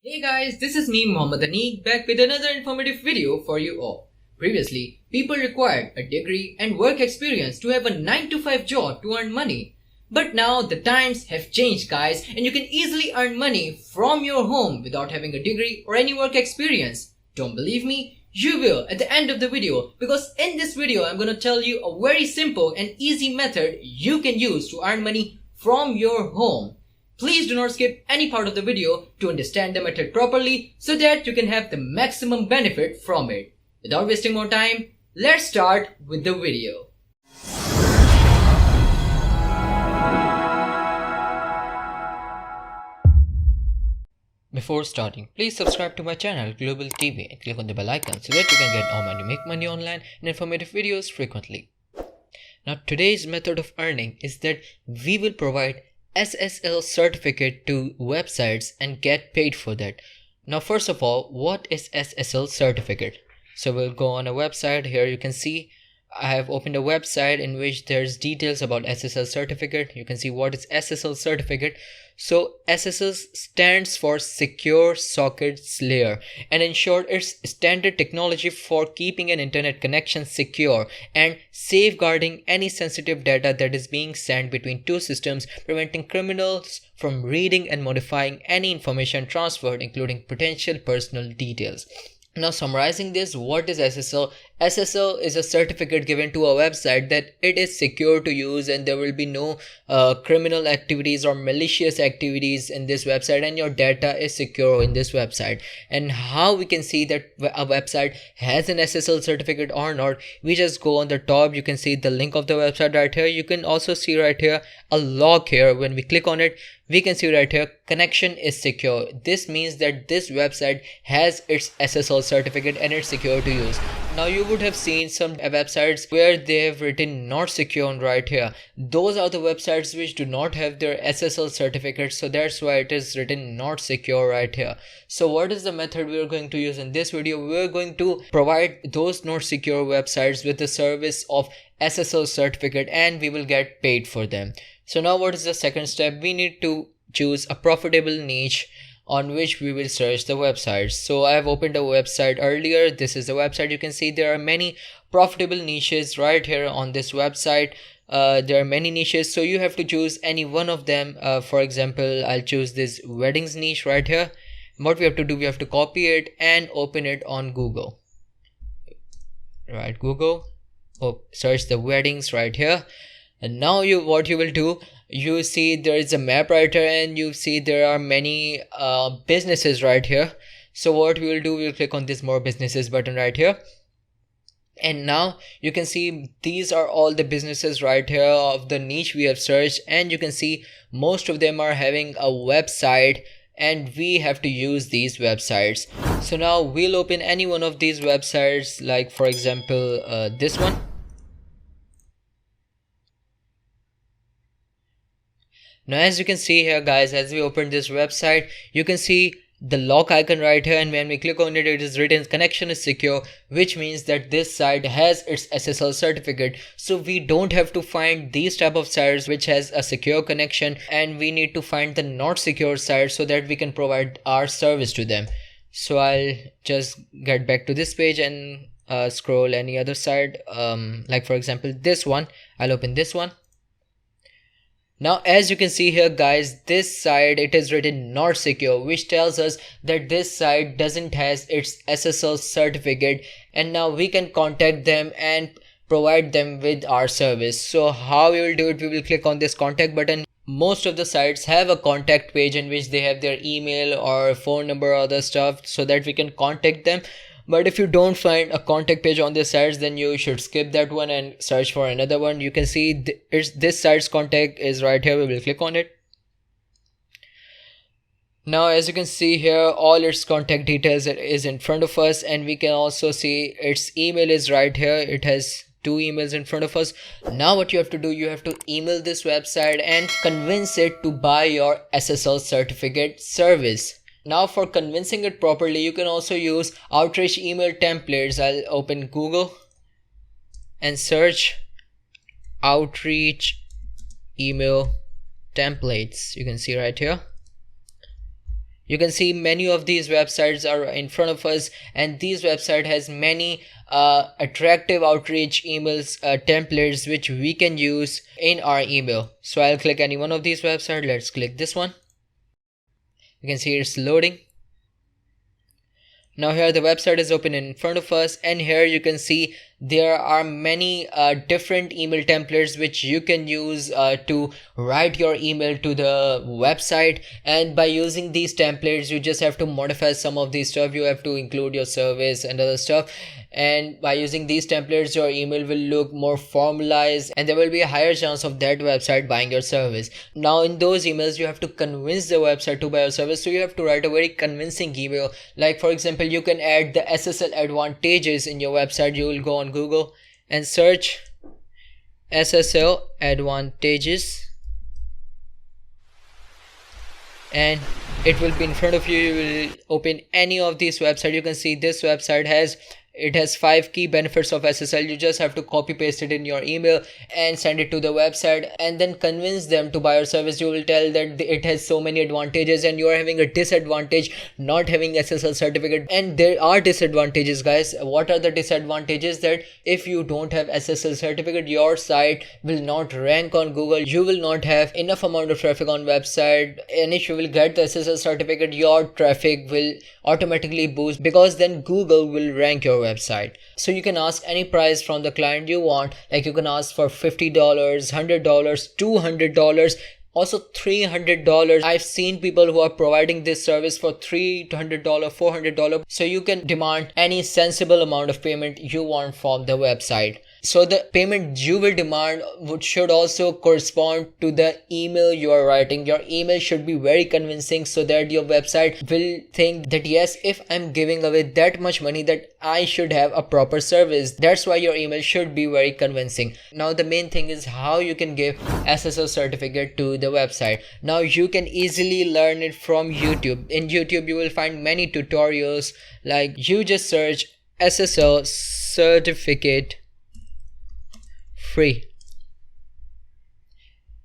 Hey guys, this is me Mohammed Anique back with another informative video for you all. Previously, people required a degree and work experience to have a 9 to 5 job to earn money. But now the times have changed guys and you can easily earn money from your home without having a degree or any work experience. Don't believe me? You will at the end of the video, because in this video I'm gonna tell you a very simple and easy method you can use to earn money from your home. Please do not skip any part of the video to understand the method properly so that you can have the maximum benefit from it. Without wasting more time, let's start with the video. Before starting, please subscribe to my channel Global TV and click on the bell icon so that you can get all my make money online and informative videos frequently. Now today's method of earning is that we will provide SSL certificate to websites and get paid for that. Now first of all, what is SSL certificate? So we'll go on a website. Here you can see I have opened a website in which there's details about SSL certificate. You can see what is SSL certificate. So SSL stands for Secure Sockets Layer, and in short it's standard technology for keeping an internet connection secure and safeguarding any sensitive data that is being sent between two systems, preventing criminals from reading and modifying any information transferred, including potential personal details. Now summarizing this, what is SSL? SSL is a certificate given to a website that it is secure to use and there will be no criminal activities or malicious activities in this website, and your data is secure in this website. And how we can see that a website has an SSL certificate or not? We just go on the top, you can see the link of the website right here. You can also see right here a log here. When we click on it, we can see right here connection is secure. This means that this website has its SSL certificate and it's secure to use. Now you would have seen some websites where they have written not secure right here. Those are the websites which do not have their SSL certificate, so that's why it is written not secure right here. So what is the method we are going to use in this video? We are going to provide those not secure websites with the service of SSL certificate and we will get paid for them. So now what is the second step? We need to choose a profitable niche on which we will search the websites. So I have opened a website earlier. This is the website. You can see there are many profitable niches right here on this website. There are many niches, so you have to choose any one of them. For example, I'll choose this weddings niche right here. What we have to do, we have to copy it and open it on Google. Right, Google. Search the weddings right here. And now what you will do, you see there is a map right here and you see there are many businesses right here. So what we will do, we will click on this more businesses button right here, and now you can see these are all the businesses right here of the niche we have searched, and you can see most of them are having a website and we have to use these websites. So now we'll open any one of these websites, like for example this one. Now as you can see here guys, as we open this website, you can see the lock icon right here, and when we click on it, it is written connection is secure, which means that this site has its SSL certificate. So we don't have to find these type of sites which has a secure connection, and we need to find the not secure sites so that we can provide our service to them. So I'll just get back to this page and scroll any other site, like for example this one. I'll open this one. Now as you can see here guys, this site, it is written not secure, which tells us that this site doesn't has its SSL certificate, and now we can contact them and provide them with our service. So how we will do it, we will click on this contact button. Most of the sites have a contact page in which they have their email or phone number or other stuff so that we can contact them. But if you don't find a contact page on this site, then you should skip that one and search for another one. You can see this site's contact is right here. We will click on it. Now as you can see here, all its contact details is in front of us, and we can also see its email is right here. It has two emails in front of us. Now what you have to do, you have to email this website and convince it to buy your SSL certificate service. Now for convincing it properly, you can also use outreach email templates. I'll open Google and search outreach email templates. You can see right here. You can see many of these websites are in front of us, and these website has many attractive outreach emails templates which we can use in our email. So I'll click any one of these websites. Let's click this one. You can see it's loading. Now here the website is open in front of us, and here you can see there are many different email templates which you can use to write your email to the website. And by using these templates, you just have to modify some of these stuff. You have to include your service and other stuff, and by using these templates your email will look more formalized, and there will be a higher chance of that website buying your service. Now in those emails you have to convince the website to buy your service, so you have to write a very convincing email. Like for example, you can add the SSL advantages in your website. You will go on Google and search SSL advantages, and it will be in front of you. You will open any of these websites. You can see this website has 5 key benefits of SSL. You just have to copy paste it in your email and send it to the website, and then convince them to buy your service. You will tell that it has so many advantages and you are having a disadvantage not having SSL certificate. And there are disadvantages, guys. What are the disadvantages? That if you don't have SSL certificate, your site will not rank on Google. You will not have enough amount of traffic on website, and if you will get the SSL certificate, your traffic will automatically boost, because then Google will rank your website. So you can ask any price from the client you want. Like you can ask for $50, $100, $200, also $300. I've seen people who are providing this service for $300, $400. So you can demand any sensible amount of payment you want from the website. So the payment you will demand should also correspond to the email you are writing. Your email should be very convincing, so that your website will think that yes, if I'm giving away that much money, that I should have a proper service. That's why your email should be very convincing. Now the main thing is how you can give SSL certificate to the website. Now you can easily learn it from YouTube. In YouTube you will find many tutorials. Like you just search SSL certificate free,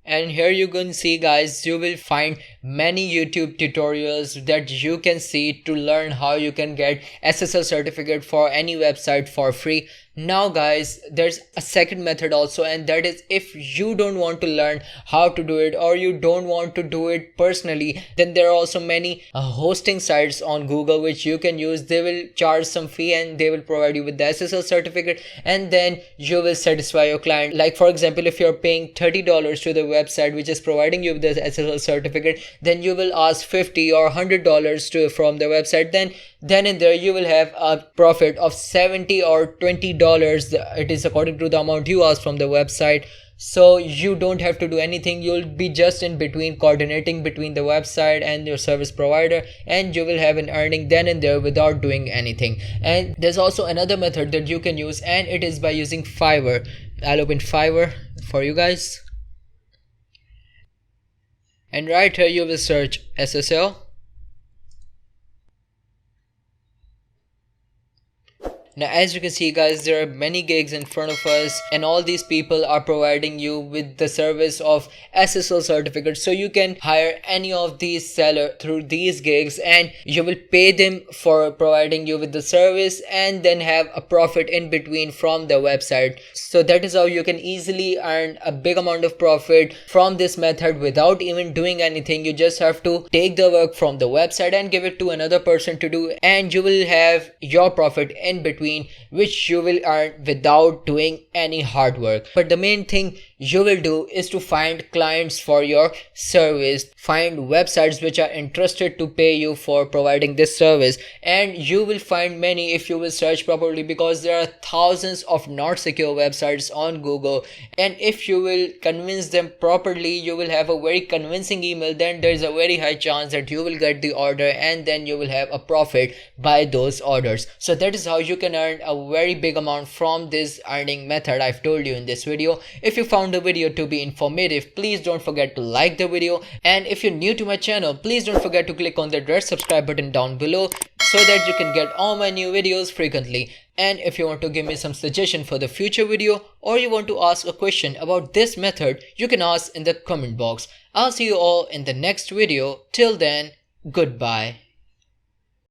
and here you can see, guys, you will find many YouTube tutorials that you can see to learn how you can get SSL certificate for any website for free. Now guys, there's a second method also, and that is if you don't want to learn how to do it, or you don't want to do it personally, then there are also many hosting sites on Google which you can use. They will charge some fee and they will provide you with the SSL certificate, and then you will satisfy your client. Like for example, if you're paying $30 to the website which is providing you with the SSL certificate, then you will ask $50 or $100 from the website. Then in there you will have a profit of $70 or $20. It is according to the amount you ask from the website. So you don't have to do anything. You'll be just in between, coordinating between the website and your service provider, and you will have an earning then and there without doing anything. And there's also another method that you can use, and it is by using Fiverr. I'll open Fiverr for you guys, and right here you will search SSL. Now as you can see, guys, there are many gigs in front of us, and all these people are providing you with the service of SSL certificate. So you can hire any of these sellers through these gigs, and you will pay them for providing you with the service, and then have a profit in between from the website. So that is how you can easily earn a big amount of profit from this method without even doing anything. You just have to take the work from the website and give it to another person to do, and you will have your profit in between, which you will earn without doing any hard work. But the main thing you will do is to find clients for your service, find websites which are interested to pay you for providing this service, and you will find many if you will search properly, because there are thousands of not secure websites on Google, and if you will convince them properly, you will have a very convincing email. Then there is a very high chance that you will get the order, and then you will have a profit by those orders. So that is how you can earn a very big amount from this earning method I've told you in this video. If you found the video to be informative, please don't forget to like the video, and if you're new to my channel, please don't forget to click on the red subscribe button down below so that you can get all my new videos frequently. And if you want to give me some suggestion for the future video, or you want to ask a question about this method, you can ask in the comment box. I'll see you all in the next video. Till then, Goodbye.